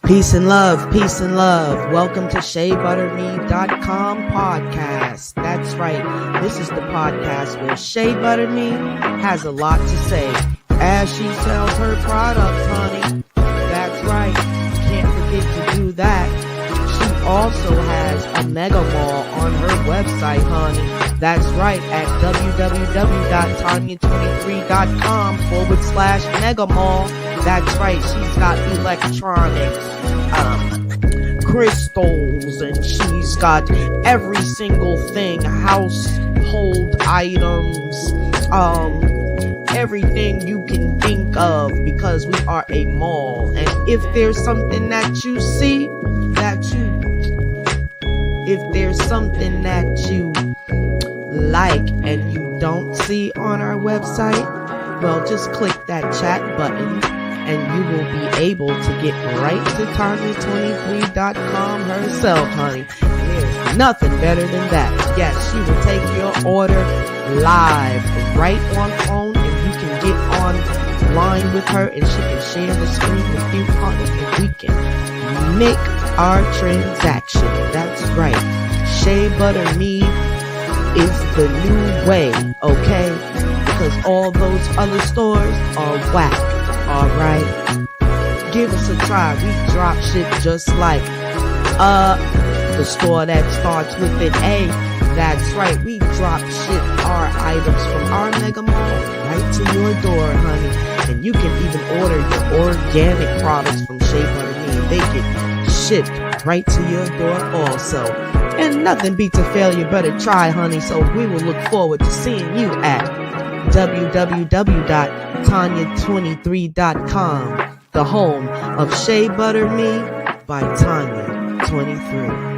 Peace and love, peace and love. Welcome to SheaButterMe.com podcast. That's right. This is the podcast where Shea Butter Me has a lot to say as she sells her products, honey. That's right. Can't forget to do that. She also has a mega mall on her website, honey. That's right, at www.tanya23.com/mega mall. That's right, she's got electronics, crystals, and she's got every single thing, household items, everything you can think of, because we are a mall. And if there's something that you see, if there's something that you like and you don't see on our website, well, just click that chat button and you will be able to get right to Tanya23.com herself, honey. And there's nothing better than that. Yes, she will take your order live right on phone, and you can get online with her and she can share the screen with you, honey, and we can make our transaction. That's right. Shea Butter Me is the new way, okay? Because all those other stores are whack, all right? Give us a try. We drop ship just like the store that starts with an A. That's right. We drop ship our items from our mega mall right to your door, honey. And you can even order your organic products from Shea Butter Me, and they get shipped right to your door also. And nothing beats a failure but a try, honey. So we will look forward to seeing you at www.tanya23.com, the home of Shea Butter Me by Tanya23.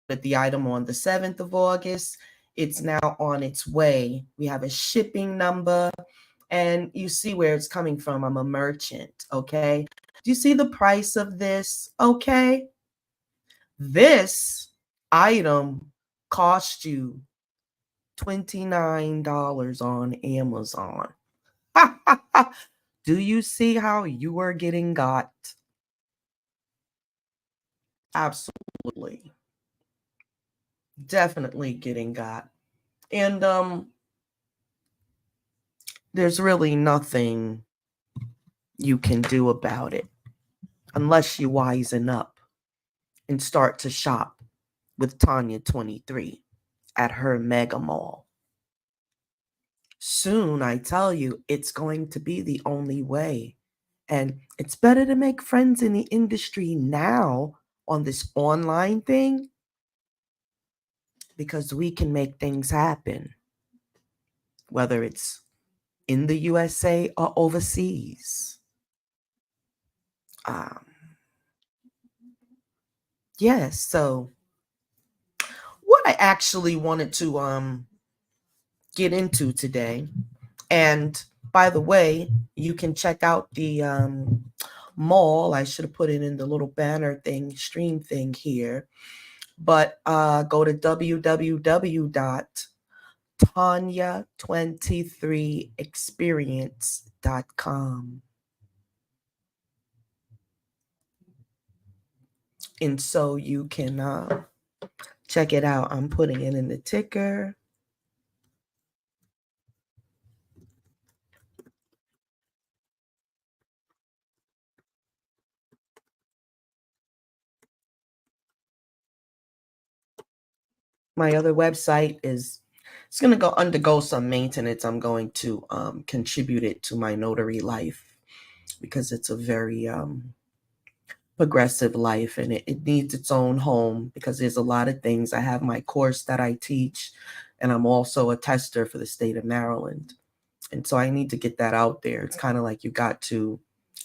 But the item on the 7th of August, it's now on its way. We have a shipping number, and you see where it's coming from. I'm a merchant, okay? Do you see the price of this? Okay. This item cost you $29 on Amazon. Do you see how you are getting got? Absolutely. Definitely getting got. And there's really nothing you can do about it unless you wisen up and start to shop with Tanya23 at her mega mall. Soon, I tell you, it's going to be the only way. And it's better to make friends in the industry now on this online thing, because we can make things happen, whether it's in the USA or overseas. Yes, so what I actually wanted to get into today, and by the way, you can check out the mall. I should have put it in the little banner thing, stream thing here, but go to www.tanya23experience.com. And so you can check it out. I'm putting it in the ticker. My other website it's going to undergo some maintenance. I'm going to contribute it to my notary life, because it's a very progressive life, and it needs its own home, because there's a lot of things. I have my course that I teach, and I'm also a tester for the state of Maryland. And so I need to get that out there. It's kind of like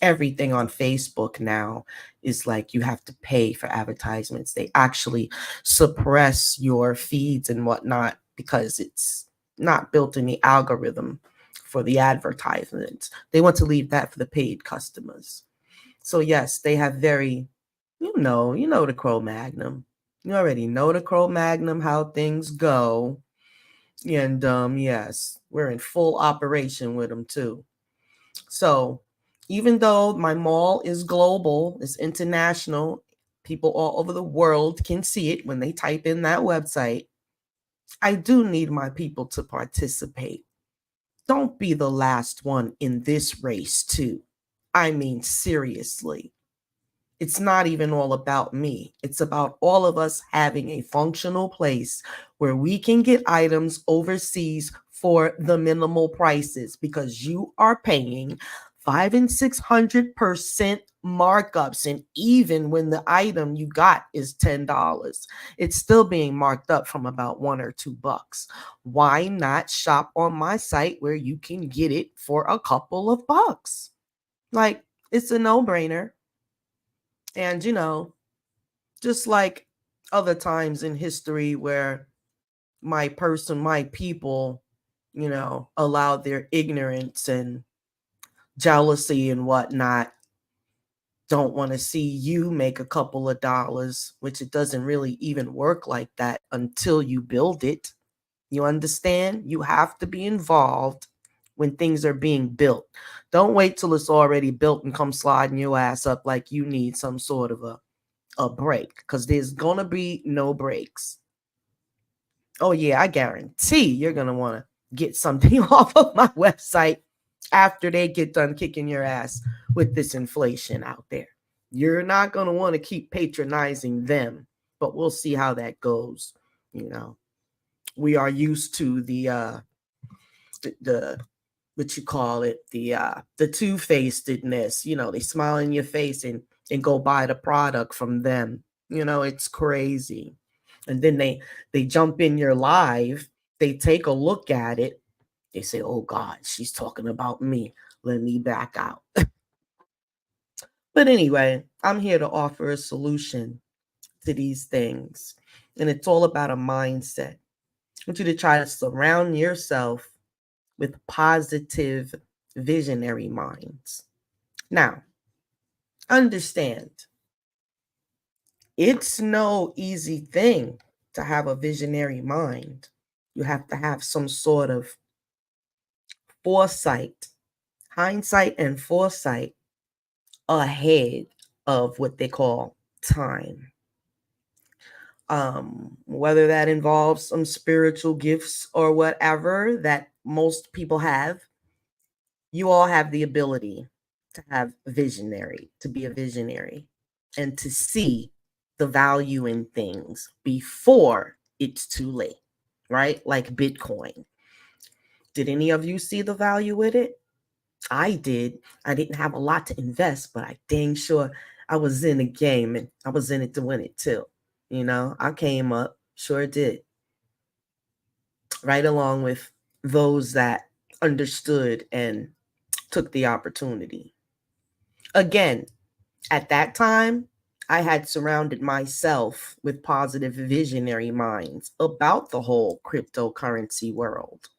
everything on Facebook now is like you have to pay for advertisements. They actually suppress your feeds and whatnot because it's not built in the algorithm for the advertisements. They want to leave that for the paid customers. So yes, they have very, you know the Cro-Magnon. You already know the Cro-Magnon, how things go. And yes, we're in full operation with them too. So even though my mall is global, it's international, people all over the world can see it when they type in that website, I do need my people to participate. Don't be the last one in this race, too. I mean, seriously. It's not even all about me. It's about all of us having a functional place where we can get items overseas for the minimal prices, because you are paying 500 and 600% markups. And even when the item you got is $10, it's still being marked up from about $1 or $2. Why not shop on my site where you can get it for a couple of bucks? Like, it's a no-brainer. And, just like other times in history where my people, allowed their ignorance and jealousy and whatnot, don't want to see you make a couple of dollars, which it doesn't really even work like that until you build it. You understand? You have to be involved when things are being built. Don't wait till it's already built and come sliding your ass up like you need some sort of a break, because there's gonna be no breaks. Oh yeah, I guarantee you're gonna want to get something off of my website after they get done kicking your ass with this inflation out there. You're not gonna want to keep patronizing them, but we'll see how that goes. We are used to the what you call it, the two-facedness. They smile in your face and go buy the product from them. It's crazy. And then they jump in your live, they take a look at it, they say, oh God, she's talking about me, let me back out. But anyway, I'm here to offer a solution to these things, and it's all about a mindset. I want you to try to surround yourself with positive visionary minds. Now, understand, it's no easy thing to have a visionary mind. You have to have some sort of foresight, hindsight, and foresight ahead of what they call time. Whether that involves some spiritual gifts or whatever that most people have, you all have the ability to be a visionary, and to see the value in things before it's too late, right? Like Bitcoin. Did any of you see the value with it? I did. I didn't have a lot to invest, but I dang sure I was in the game, and I was in it to win it too. I came up, sure did, right along with those that understood and took the opportunity. Again, at that time, I had surrounded myself with positive visionary minds about the whole cryptocurrency world.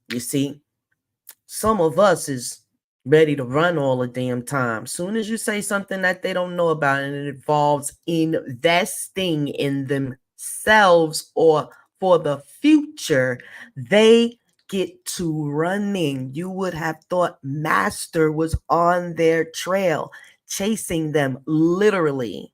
You see, some of us is ready to run all the damn time. Soon as you say something that they don't know about and it involves investing in themselves or for the future, they get to running. You would have thought Master was on their trail, chasing them literally.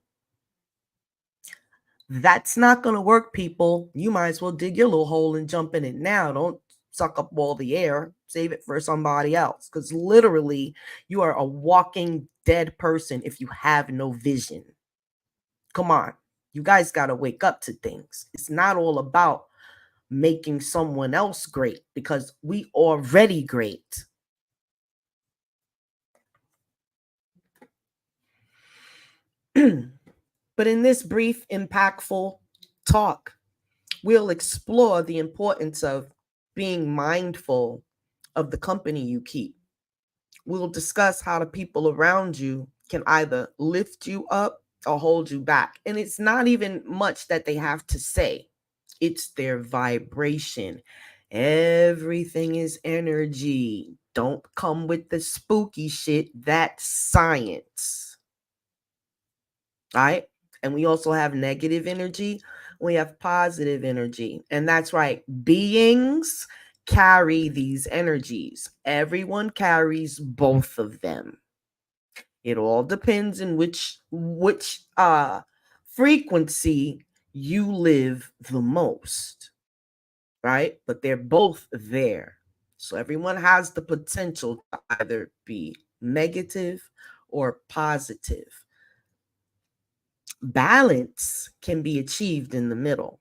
That's not going to work, people. You might as well dig your little hole and jump in it now. Don't suck up all the air. Save it for somebody else, because literally you are a walking dead person if you have no vision. Come on. You guys got to wake up to things. It's not all about making someone else great, because we already great. But in this brief, impactful talk, we'll explore the importance of being mindful of the company you keep. We'll discuss how the people around you can either lift you up or hold you back. And it's not even much that they have to say, it's their vibration. Everything is energy. Don't come with the spooky shit. That's science. All right? And we also have negative energy. We have positive energy. And that's right. Beings carry these energies. Everyone carries both of them. It all depends in which frequency you live the most, right? But they're both there. So everyone has the potential to either be negative or positive. Balance can be achieved in the middle,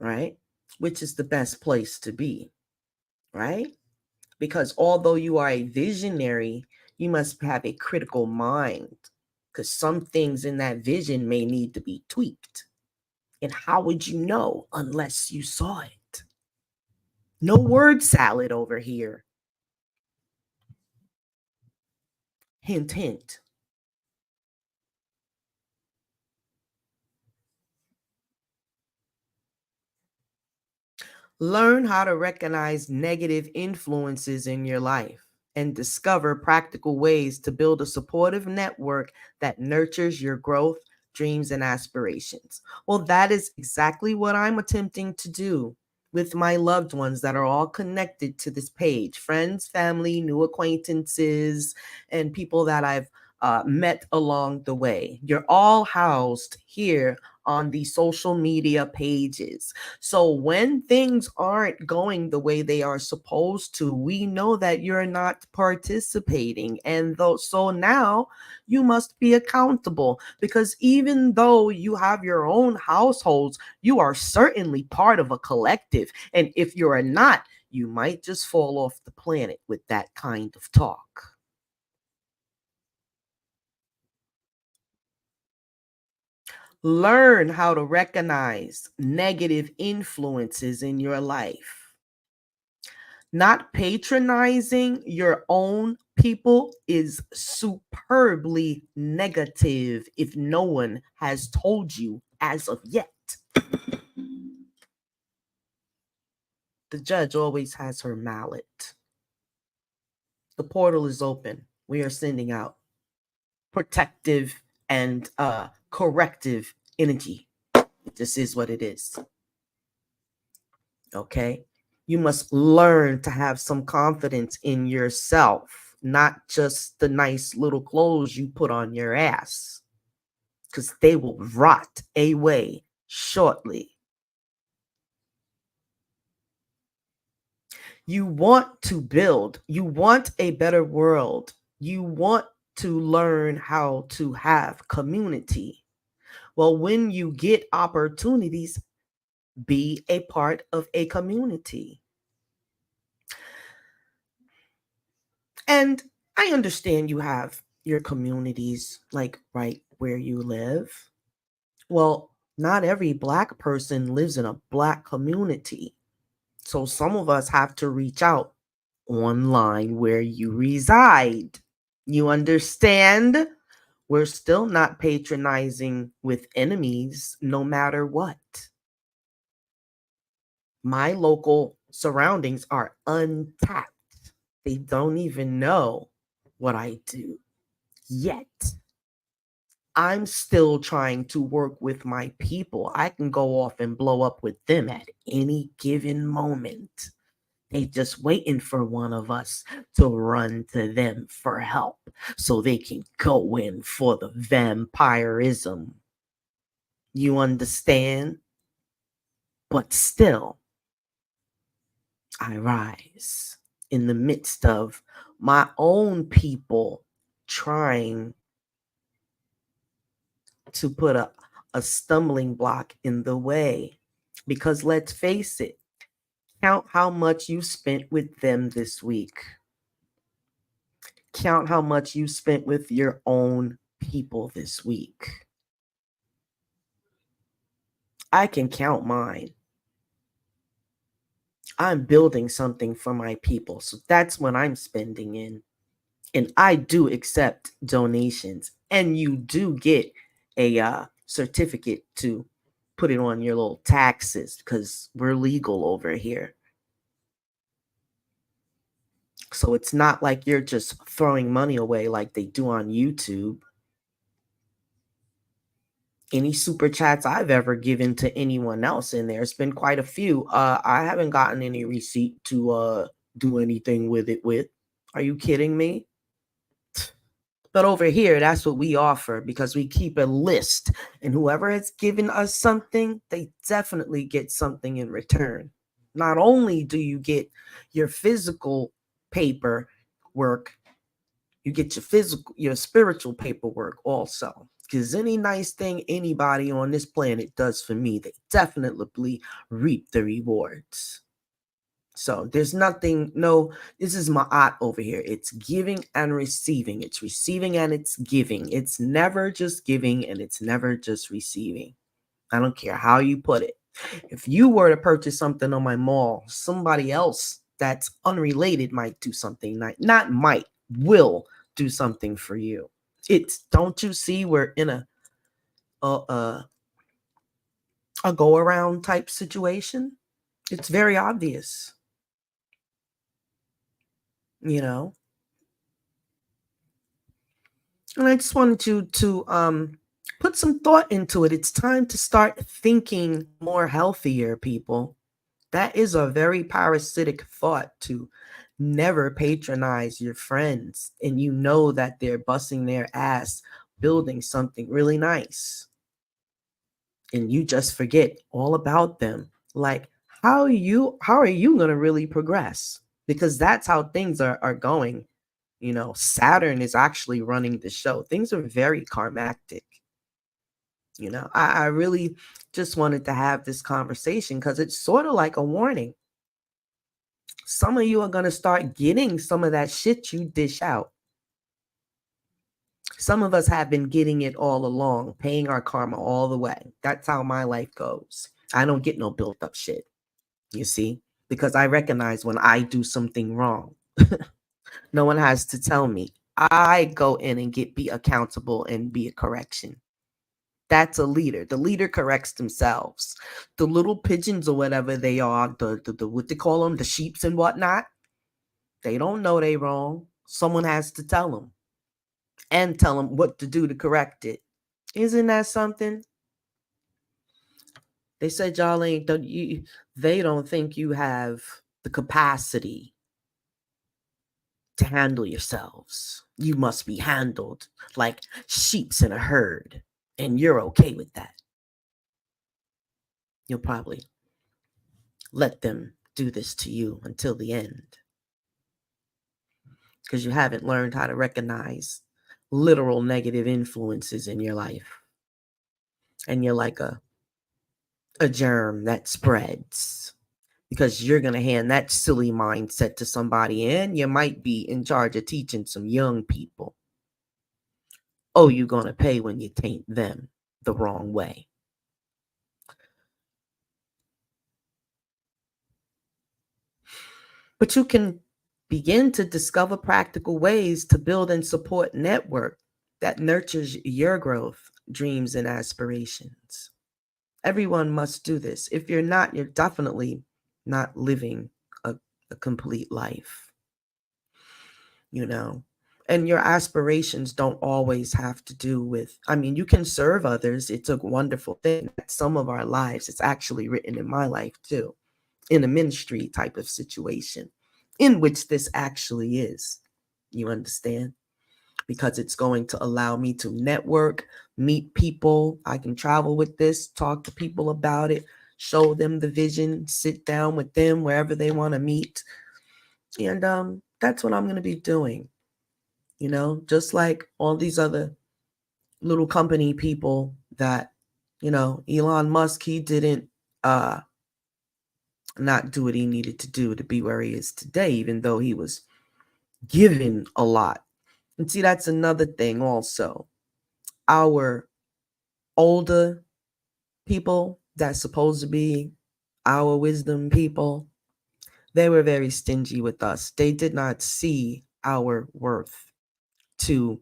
right? Which is the best place to be, right? Because although you are a visionary, you must have a critical mind because some things in that vision may need to be tweaked. And how would you know unless you saw it? No word salad over here. Hint, hint. Learn how to recognize negative influences in your life and discover practical ways to build a supportive network that nurtures your growth, dreams, and aspirations. Well, that is exactly what I'm attempting to do with my loved ones that are all connected to this page: friends, family, new acquaintances, and people that I've met along the way. You're all housed here on the social media pages. So when things aren't going the way they are supposed to, we know that you're not participating. And though so now you must be accountable, because even though you have your own households, you are certainly part of a collective. And if you're not, you might just fall off the planet with that kind of talk. Learn how to recognize negative influences in your life. Not patronizing your own people is superbly negative if no one has told you as of yet. The judge always has her mallet. The portal is open. We are sending out protective and corrective energy. This is what it is. Okay? You must learn to have some confidence in yourself, not just the nice little clothes you put on your ass, because they will rot away shortly. You want to build, you want a better world, you want to learn how to have community. Well, when you get opportunities, be a part of a community. And I understand you have your communities like right where you live. Well, not every Black person lives in a Black community. So some of us have to reach out online where you reside. You understand? We're still not patronizing with enemies no matter what. My local surroundings are untapped. They don't even know what I do yet. I'm still trying to work with my people. I can go off and blow up with them at any given moment. They just waiting for one of us to run to them for help so they can go in for the vampirism. You understand? But still, I rise in the midst of my own people trying to put a stumbling block in the way. Because let's face it, count how much you spent with them this week. Count how much you spent with your own people this week. I can count mine. I'm building something for my people. So that's what I'm spending in. And I do accept donations. And you do get a certificate to put it on your little taxes because we're legal over here. So it's not like you're just throwing money away like they do on YouTube. Any super chats I've ever given to anyone else in there. It's been quite a few. I haven't gotten any receipt to do anything with it with. Are you kidding me? But over here, that's what we offer because we keep a list, and whoever has given us something, they definitely get something in return. Not only do you get your physical paper work, you get your spiritual paperwork also. Because any nice thing anybody on this planet does for me, they definitely reap the rewards. So there's nothing, no, this is ma'at over here. It's giving and receiving. It's receiving and it's giving. It's never just giving and it's never just receiving. I don't care how you put it. If you were to purchase something on my mall, somebody else that's unrelated might do something, not might, will do something for you. It's, don't you see we're in a, a, a go around type situation? It's very obvious, you know? And I just wanted you to put some thought into it. It's time to start thinking more healthier, people. That is a very parasitic thought, to never patronize your friends and you know that they're busting their ass building something really nice. And you just forget all about them. Like, how are you going to really progress? Because that's how things are going. Saturn is actually running the show. Things are very karmatic. I really just wanted to have this conversation because it's sort of like a warning. Some of you are going to start getting some of that shit you dish out. Some of us have been getting it all along, paying our karma all the way. That's how my life goes. I don't get no built up shit, you see, because I recognize when I do something wrong. No one has to tell me. I go in and be accountable and be a correction. That's a leader. The leader corrects themselves. The little pigeons or whatever they are, the what they call them, the sheeps and whatnot, they don't know they wrong. Someone has to tell them and tell them what to do to correct it. Isn't that something? They said y'all ain't, they don't think you have the capacity to handle yourselves. You must be handled like sheeps in a herd, and you're okay with that. You'll probably let them do this to you until the end because you haven't learned how to recognize literal negative influences in your life. And you're like a germ that spreads because you're going to hand that silly mindset to somebody, and you might be in charge of teaching some young people. Oh, you're going to pay when you taint them the wrong way. But you can begin to discover practical ways to build and support network that nurtures your growth, dreams, and aspirations. Everyone must do this. If you're not, you're definitely not living a complete life, And your aspirations don't always have to do with, you can serve others. It's a wonderful thing. Some of our lives, it's actually written in my life too, in a ministry type of situation, in which this actually is. You understand? Because it's going to allow me to network, meet people. I can travel with this, talk to people about it, show them the vision, sit down with them wherever they want to meet. And that's what I'm going to be doing. Just like all these other little company people that, Elon Musk, he didn't not do what he needed to do to be where he is today, even though he was given a lot. And see, that's another thing also. Our older people that's supposed to be our wisdom people, they were very stingy with us. They did not see our worth to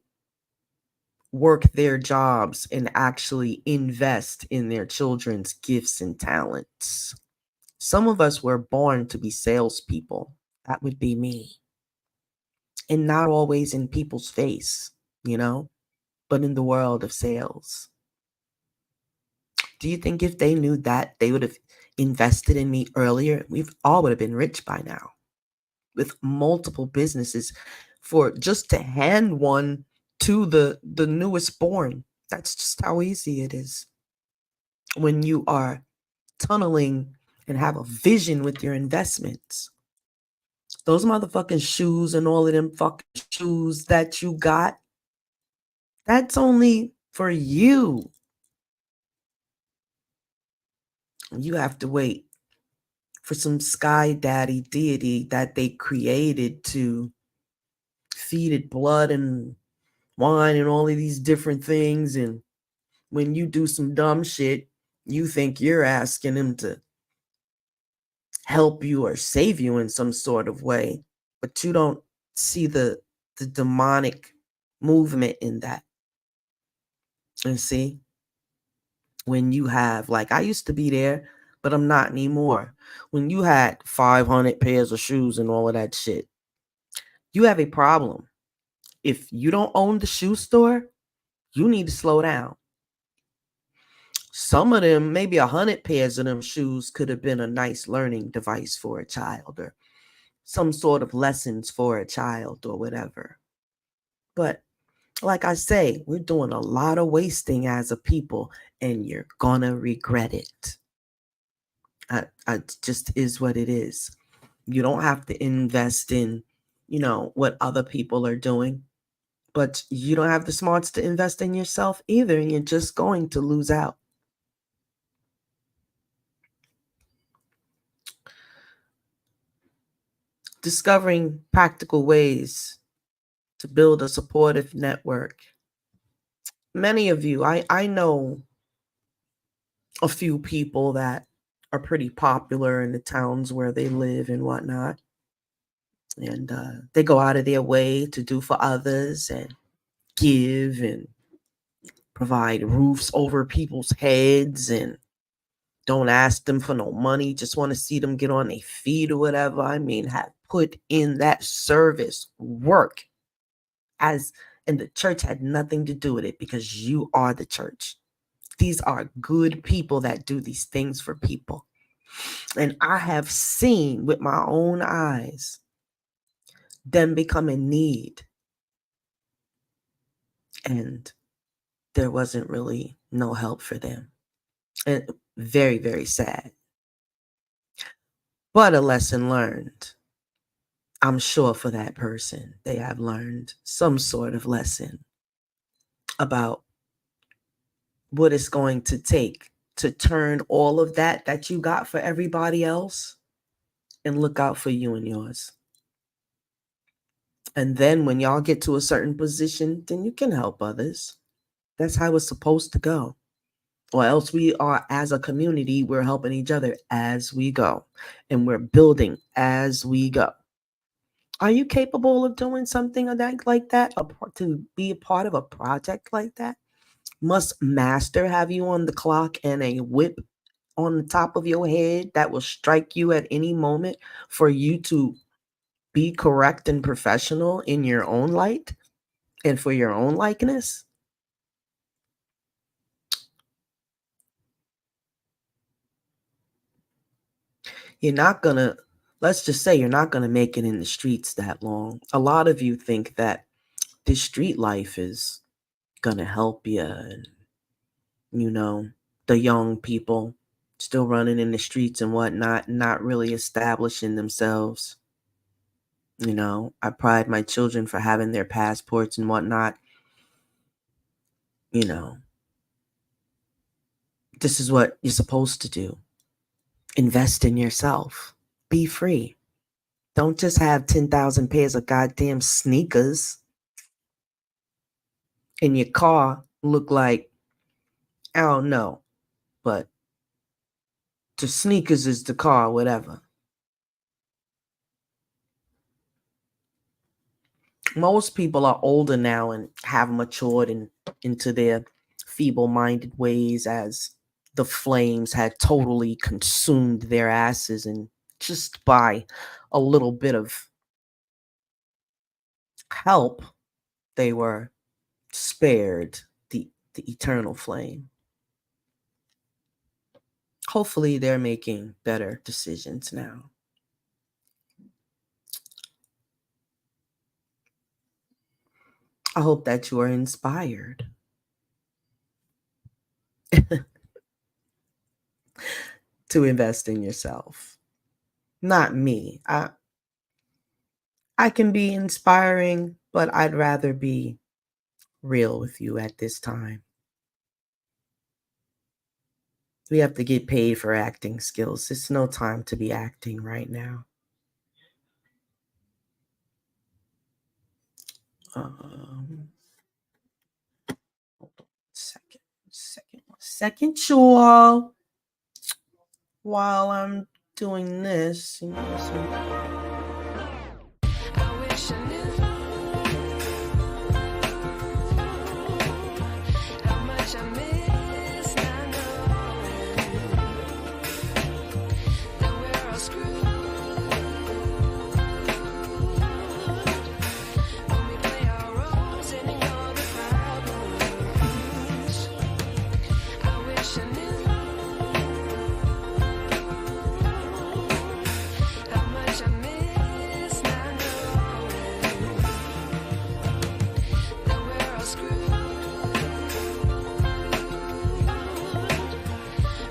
work their jobs and actually invest in their children's gifts and talents. Some of us were born to be salespeople. That would be me. And not always in people's face, but in the world of sales. Do you think if they knew that, they would have invested in me earlier? We've all would have been rich by now with multiple businesses for just to hand one to the newest born. That's just how easy it is when you are tunneling and have a vision with your investments. Those motherfucking shoes and all of them fucking shoes that you got, that's only for you. You have to wait for some sky daddy deity that they created to feed it blood and wine and all of these different things. And when you do some dumb shit, you think you're asking him to help you or save you in some sort of way, but you don't see the demonic movement in that. And see, when you have, like, I used to be there, but I'm not anymore. When you had 500 pairs of shoes and all of that shit, you have a problem. If you don't own the shoe store, you need to slow down. Some of them, maybe 100 pairs of them shoes could have been a nice learning device for a child or some sort of lessons for a child or whatever. But like I say, we're doing a lot of wasting as a people, and you're gonna regret it. I just is what it is. You don't have to invest in, what other people are doing, but you don't have the smarts to invest in yourself either, and you're just going to lose out. Discovering practical ways to build a supportive network. Many of you, I know a few people that are pretty popular in the towns where they live and whatnot. And they go out of their way to do for others and give and provide roofs over people's heads and don't ask them for no money, just want to see them get on their feet or whatever. I mean, have put in that service work as, and the church had nothing to do with it because you are the church. These are good people that do these things for people. And I have seen with my own eyes them become in need. And there wasn't really no help for them. And very, very sad. But a lesson learned. I'm sure for that person, they have learned some sort of lesson about what it's going to take to turn all of that you got for everybody else and look out for you and yours. And then when y'all get to a certain position, then you can help others. That's how it's supposed to go. Or else we are, as a community, we're helping each other as we go. And we're building as we go. Are you capable of doing something like that? To be a part of a project like that? Must master have you on the clock and a whip on the top of your head that will strike you at any moment for you to be correct and professional in your own light and for your own likeness? You're not gonna, let's just say you're not gonna make it in the streets that long. A lot of you think that this street life is gonna help you, and the young people still running in the streets and whatnot, not really establishing themselves. I pride my children for having their passports and whatnot. you know this is what you're supposed to do. Invest in yourself. Be free. Don't just have 10,000 pairs of goddamn sneakers in your car look like, I don't know, but the sneakers is the car, whatever. Most people are older now and have matured into their feeble-minded ways as the flames had totally consumed their asses, and just by a little bit of help, they were spared the eternal flame. hopefully they're making better decisions now. I hope that you are inspired to invest in yourself. Not me. I can be inspiring, but I'd rather be real with you at this time. We have to get paid for acting skills. It's no time to be acting right now. Second, y'all. While I'm doing this, I wish I knew how much I miss not knowing that we're all screwed when we play our roles and ignore the problems. I wish I knew how much I miss not knowing that we're all screwed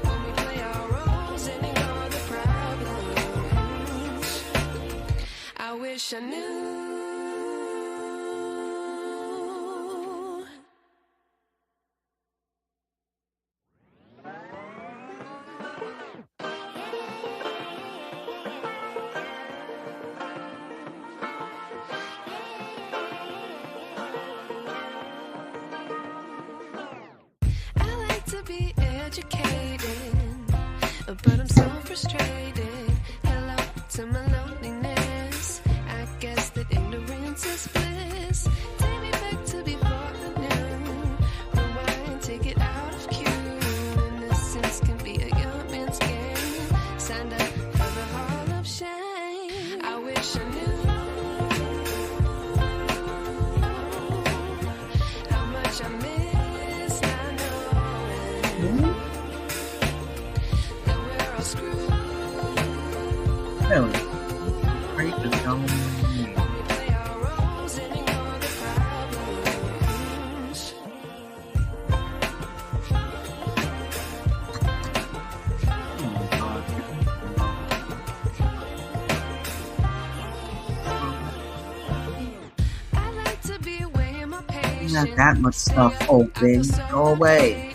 when we play our roles and ignore the problems. I wish I knew. I like to be educated, but I'm so frustrated. Hello to my loneliness. I guess that ignorance is bliss. Take me back to before I knew. Rewind, take it out of cue. Innocence can be a young man's game. Signed up for the hall of shame. I wish I knew how much I miss not knowing that we're all screwed really, are you just telling me? when we play our roles and ignore the problems. Oh my God. I like to be weighing my patience. Not that much stuff open. Go away.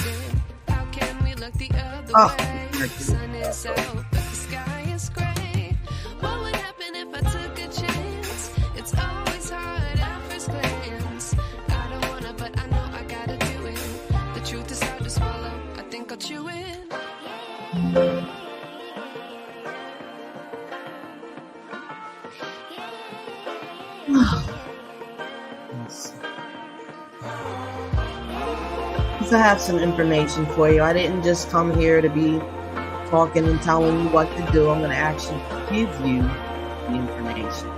How can we look the other Oh, way? The sun is out, but the sky is gray. What would happen if I took a chance? It's always hard at first glance. I don't wanna, but I know I gotta do it. The truth is hard to swallow. I think I'll chew it. Because I have some information for you. I didn't just come here to be talking and telling you what to do. I'm going to actually give you the information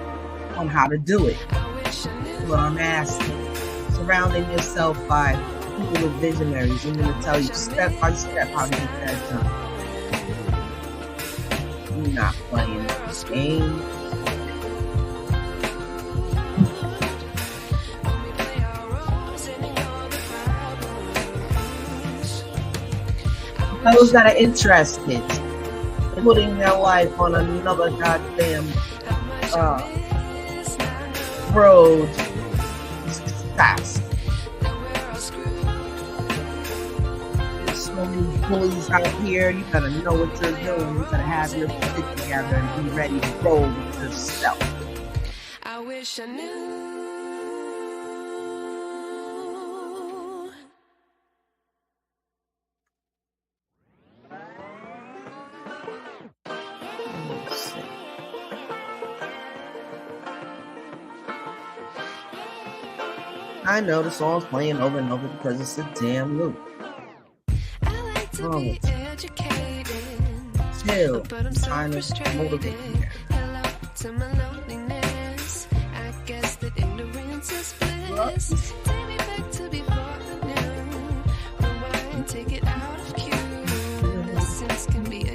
on how to do it. I wish I knew. That's what I'm asking. Surrounding yourself by people with visionaries. I'm going to tell you step by step how to get that done. You're not playing this game. When we play our roles and ignore the problems. Those that are interested in putting their life on another goddamn road to success. There's so many bullies out here. You gotta know what you're doing. You gotta have your shit together and be ready to roll with yourself. I wish I knew. Let's see. I know the song's playing over and over because it's a damn loop. I like to Oh, be educated, chill. but I'm I'm so trying to frustrated. motivate you here. Hello to my loneliness. I guess that ignorance is bliss. Take me back to before I knew. Rewind, take it out of cue. Innocence can be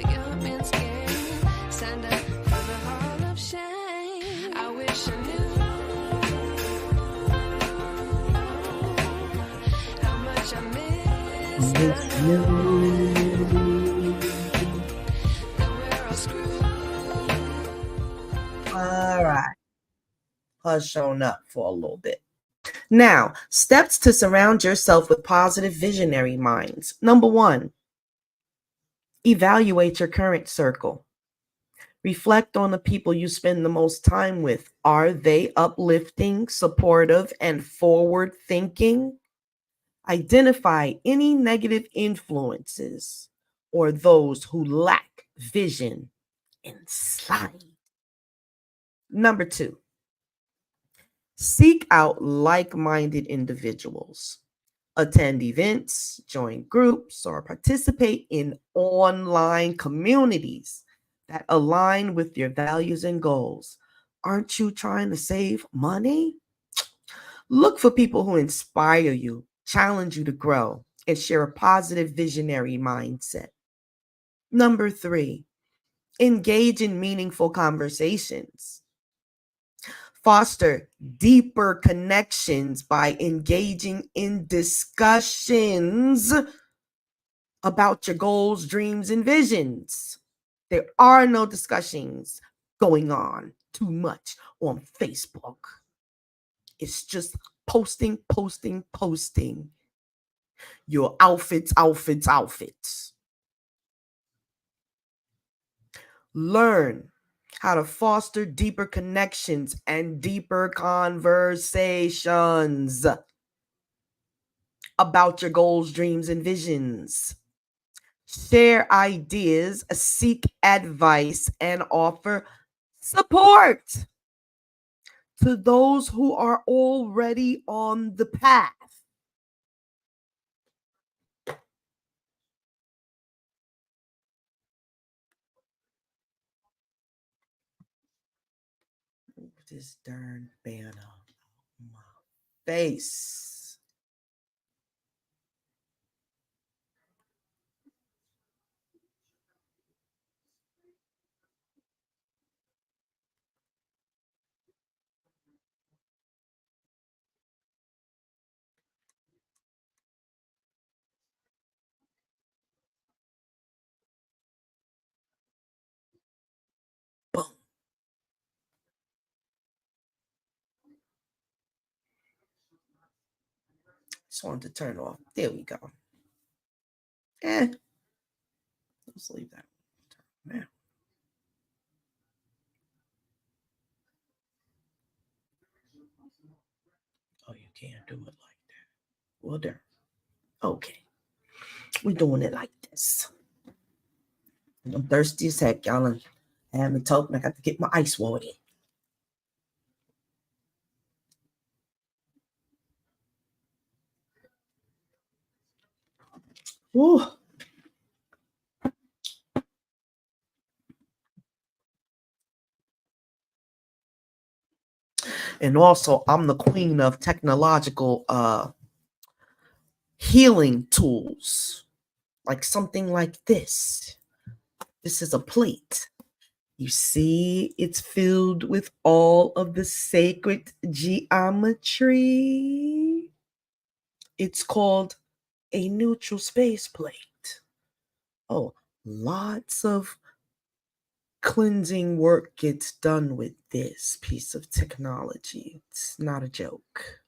has shown up for a little bit. Now, steps to surround yourself with positive visionary minds. Number one, evaluate your current circle. Reflect on the people you spend the most time with. Are they uplifting, supportive, and forward thinking? Identify any negative influences or those who lack vision and slide. Number two, seek out like minded individuals. Attend events, join groups, or participate in online communities that align with your values and goals. Aren't you trying to save money? Look for people who inspire you, challenge you to grow, and share a positive visionary mindset. Number three, engage in meaningful conversations. Foster deeper connections by engaging in discussions about your goals, dreams, and visions. There are no discussions going on too much on Facebook. It's just posting, posting, posting. Your outfits, outfits, outfits. Learn how to foster deeper connections and deeper conversations about your goals, dreams, and visions. Share ideas, seek advice, and offer support to those who are already on the path. This darn banner on my face. Boom. Just wanted to turn off. There we go. Let's leave that now. Oh, you can't do it like that. Well, there. Okay. We're doing it like this. I'm thirsty as heck, y'all. And I haven't told me I got to get my ice water. Woo. And also, I'm the queen of technological healing tools, like something like this. This is a plate. You see, it's filled with all of the sacred geometry. It's called a neutral space plate. Oh, lots of cleansing work gets done with this piece of technology. It's not a joke.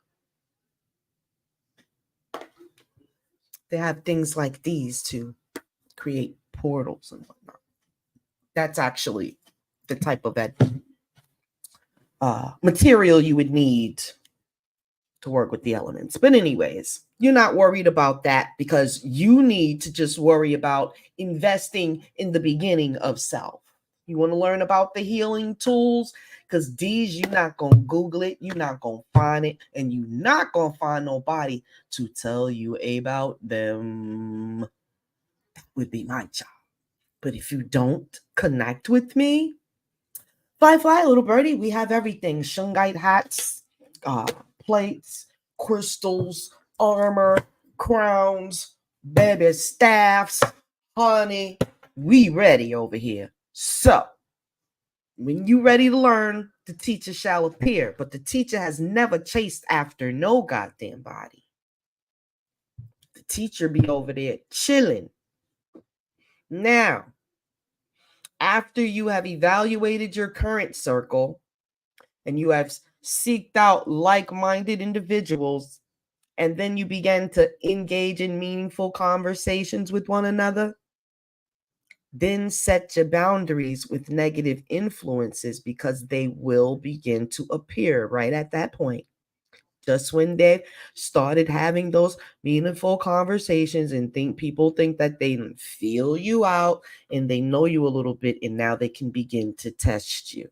They have things like these to create portals and whatnot. That's actually the type of material you would need to work with the elements. But anyways, you're not worried about that because you need to just worry about investing in the beginning of self. You want to learn about the healing tools? Because these, you're not going to Google it. You're not going to find it. And you're not going to find nobody to tell you about them. That would be my job. But if you don't connect with me, fly, little birdie, we have everything. Shungite hats, plates, crystals, armor, crowns, baby staffs, honey. We ready over here. So, when you ready to learn, the teacher shall appear. But the teacher has never chased after no goddamn body. The teacher be over there chilling. Now, after you have evaluated your current circle and you have seeked out like-minded individuals, and then you began to engage in meaningful conversations with one another, then set your boundaries with negative influences, because they will begin to appear right at that point. Just when they've started having those meaningful conversations and people think that they feel you out and they know you a little bit, and now they can begin to test you.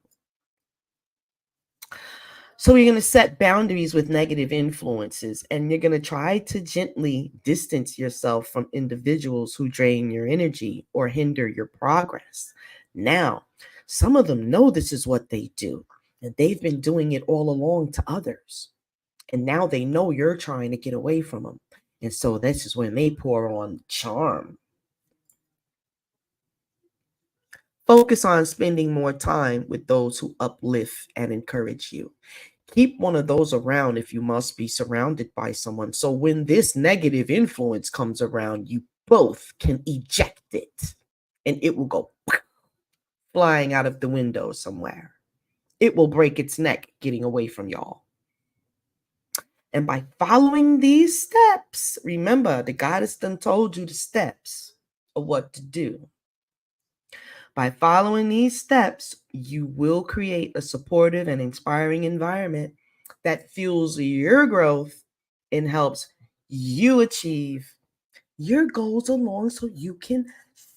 So you're going to set boundaries with negative influences, and you're going to try to gently distance yourself from individuals who drain your energy or hinder your progress. Now, some of them know this is what they do, and they've been doing it all along to others. And now they know you're trying to get away from them. And so this is when they pour on charm. Focus on spending more time with those who uplift and encourage you. Keep one of those around if you must be surrounded by someone. So when this negative influence comes around, you both can eject it and it will go flying out of the window somewhere. It will break its neck getting away from y'all. And by following these steps, remember, the goddess done told you the steps of what to do. By following these steps, you will create a supportive and inspiring environment that fuels your growth and helps you achieve your goals along, so you can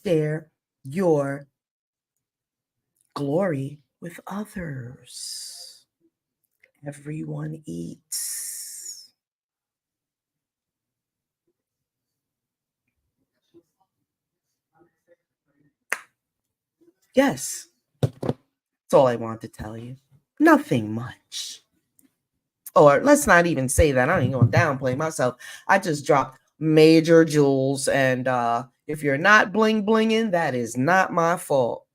share your glory with others. Everyone eats. Yes, that's all I want to tell you. Nothing much. Or let's not even say that. I ain't gonna downplay myself. I just dropped major jewels, and if you're not bling blinging, that is not my fault.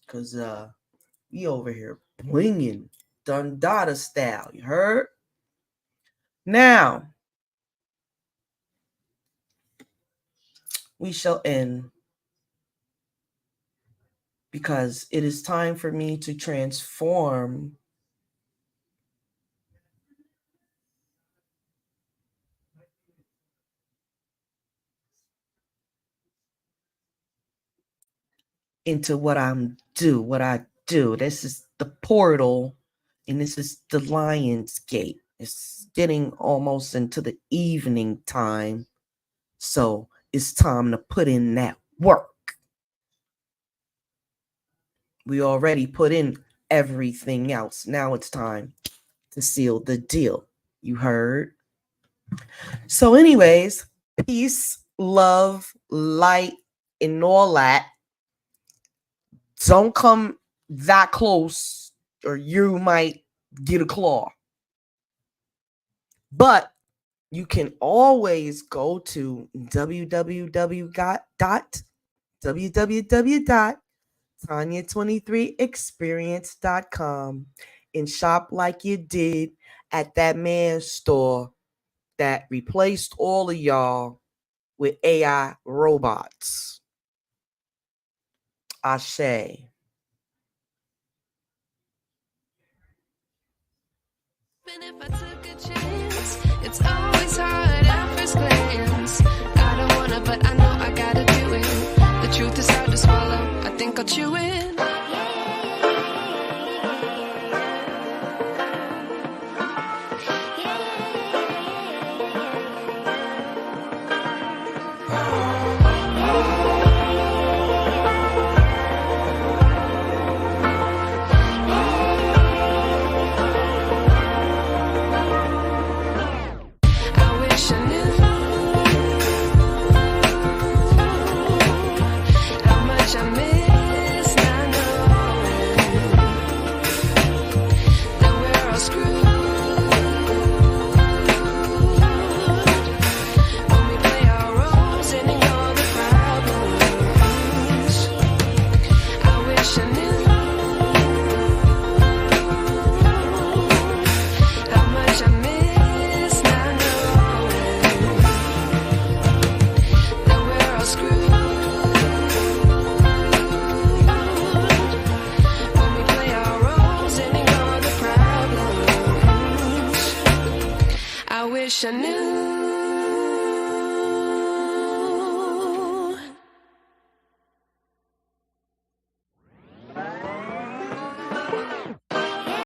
Cause we over here blinging, Dundada style. You heard? Now we shall end, because it is time for me to transform into what I do. This is the portal, and this is the Lion's Gate. It's getting almost into the evening time, so it's time to put in that work. We already put in everything else. Now it's time to seal the deal. You heard? So anyways, peace, love, light, and all that. Don't come that close or you might get a claw. But you can always go to www.tanya23experience.com and shop like you did at that man's store that replaced all of y'all with AI robots. Ashe. Even if I took a chance, it's always hard at first glance. I don't wanna, but I know I gotta do it. The truth is hard to swallow. I think I'll chew it. I miss now. wish I knew.